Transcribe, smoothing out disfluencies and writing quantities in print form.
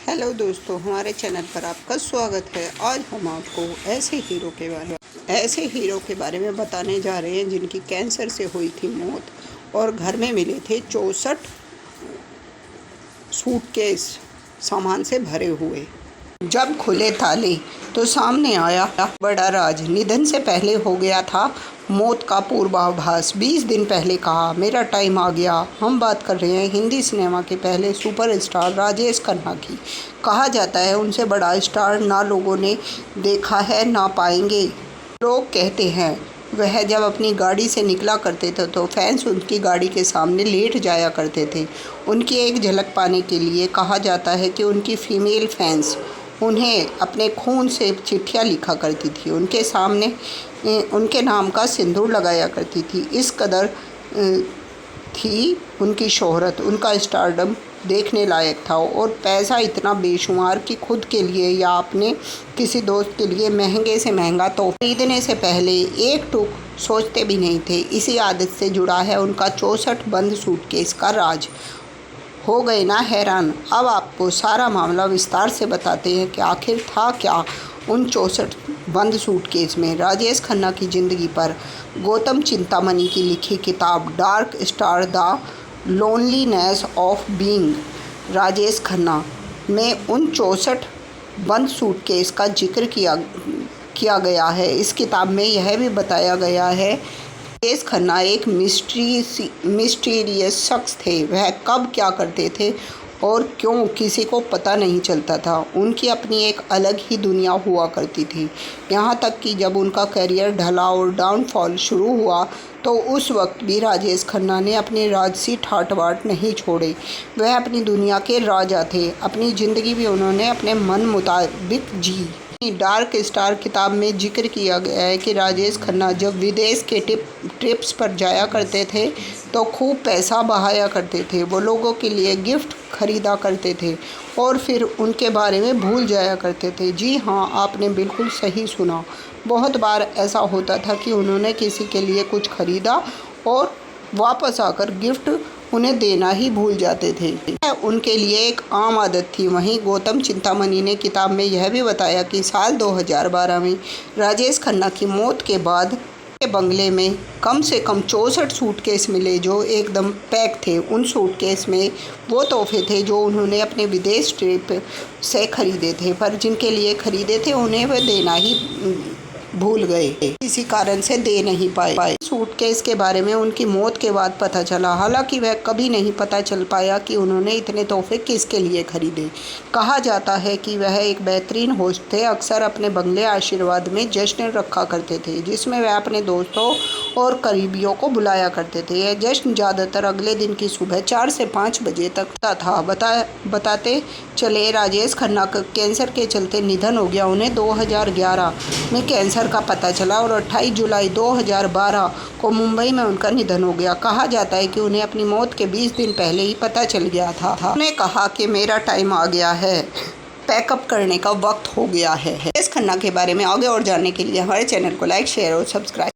Hello दोस्तों, हमारे channel पर आपका स्वागत है। आज हम आपको ऐसे हीरो के बारे में बताने जा रहे हैं जिनकी कैंसर से हुई थी मौत और घर में मिले थे 64 सूटकेस सामान से भरे हुए। जब खुले ताले तो सामने आया बड़ा राज। निधन से पहले हो गया था मौत का पूर्वाभास। 20 दिन पहले कहा, मेरा टाइम आ गया। हम बात कर रहे हैं हिंदी सिनेमा के पहले सुपरस्टार राजेश खन्ना की। कहा जाता है उनसे बड़ा स्टार ना लोगों ने देखा है ना पाएंगे। लोग कहते हैं वह जब अपनी गाड़ी से निकला करते थे तो फैंस उनकी गाड़ी के सामने लेट जाया करते थे उनकी एक झलक पाने के लिए। कहा जाता है कि उनकी फीमेल फैंस उन्हें अपने खून से चिट्ठियां लिखा करती थी, उनके सामने उनके नाम का सिंदूर लगाया करती थी। इस कदर थी उनकी शोहरत, उनका स्टारडम देखने लायक था और पैसा इतना बेशुमार कि खुद के लिए या अपने किसी दोस्त के लिए महंगे से महंगा तोहफा खरीदने से पहले एक टुक सोचते भी नहीं थे। इसी आदत से जुड़ा है उनका 64 बंद सूटकेस का राज। हो गए ना हैरान? अब आपको सारा मामला विस्तार से बताते हैं कि आखिर था क्या उन 64 बंद सूटकेस में। राजेश खन्ना की ज़िंदगी पर गौतम चिंतामणि की लिखी किताब dark star the loneliness of being Rajesh Khanna में उन 64 बंद सूटकेस का जिक्र किया गया है। इस किताब में यह भी बताया गया है राजेश खन्ना एक मिस्टीरियस शख्स थे। वह कब क्या करते थे और क्यों किसी को पता नहीं चलता था। उनकी अपनी एक अलग ही दुनिया हुआ करती थी। यहाँ तक कि जब उनका करियर ढला और डाउनफॉल शुरू हुआ तो उस वक्त भी राजेश खन्ना ने अपने राजसी ठाट बाट नहीं छोड़े। वह अपनी दुनिया के राजा थे। अपनी ज़िंदगी भी उन्होंने अपने मन मुताबिक जी। डार्क स्टार किताब में जिक्र किया गया है कि राजेश खन्ना जब विदेश के ट्रिप्स पर जाया करते थे तो खूब पैसा बहाया करते थे। वो लोगों के लिए गिफ्ट खरीदा करते थे और फिर उनके बारे में भूल जाया करते थे। जी हाँ, आपने बिल्कुल सही सुना। बहुत बार ऐसा होता था कि उन्होंने किसी के लिए कुछ खरीदा और वापस आकर गिफ्ट उन्हें देना ही भूल जाते थे। उनके लिए एक आम आदत थी। वहीं गौतम चिंतामणि ने किताब में यह भी बताया कि साल 2012 में राजेश खन्ना की मौत के बाद के बंगले में कम से कम 64 सूटकेस मिले जो एकदम पैक थे। उन सूटकेस में वो तोहफे थे जो उन्होंने अपने विदेश ट्रिप से खरीदे थे, पर जिनके लिए खरीदे थे उन्हें वह देना ही भूल गए, किसी कारण से दे नहीं पाए। सूटकेस के बारे में उनकी मौत के बाद पता चला। हालांकि वह कभी नहीं पता चल पाया कि उन्होंने इतने तोहफे किसके लिए खरीदे। कहा जाता है कि वह एक बेहतरीन होस्ट थे। अक्सर अपने बंगले आशीर्वाद में जश्न रखा करते थे जिसमें वह अपने दोस्तों और करीबियों को बुलाया करते थे। यह जश्न ज़्यादातर अगले दिन की सुबह 4 से 5 बजे तक था। बताते चले राजेश खन्ना का कैंसर के चलते निधन हो गया। उन्हें 2011 में कैंसर का पता चला और 28 जुलाई 2012 को मुंबई में उनका निधन हो गया। कहा जाता है कि उन्हें अपनी मौत के 20 दिन पहले ही पता चल गया था। उन्होंने कहा कि मेरा टाइम आ गया है, पैकअप करने का वक्त हो गया है। राजेश खन्ना के बारे में आगे और जानने के लिए हमारे चैनल को लाइक, शेयर और सब्सक्राइब